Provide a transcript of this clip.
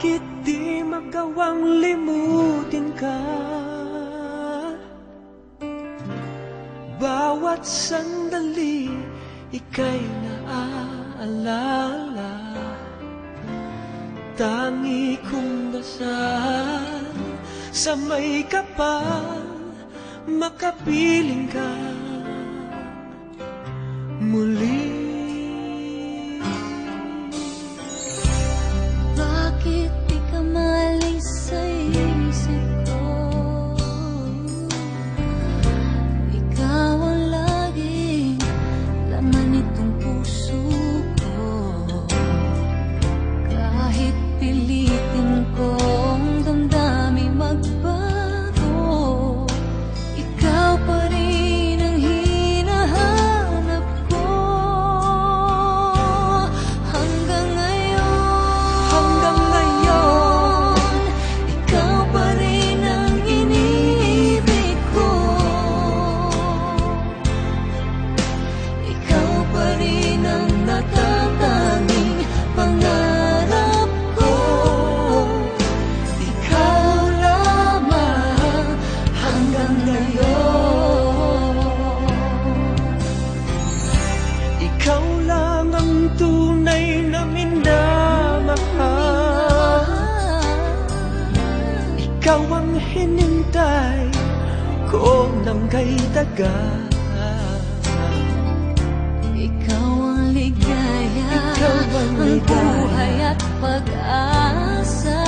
Bakit di magawang limutin ka? Bawat sandali ika'y naaalala. Tangi kong dasal sa may kapal, makapiling ka muli. Bakit di ka malis sa isip ko? Ikaw ang laging laman nitong puso ko. Kahit pilitin kong damdamin magbago, ikaw pa rin ang hinahanap ko. Hanggang ngayon, ikaw pa rin ang iniibig ko. Ikaw pa rin ang natatanging pangarap ko. Ikaw lamang hanggang ngayon. Ikaw lang ang tunay na minamahal. Ikaw ang hinintay ko ng kay tagal. Ikaw ang ligaya, Ikaw ang ang ligaya. buhay at pag-asa.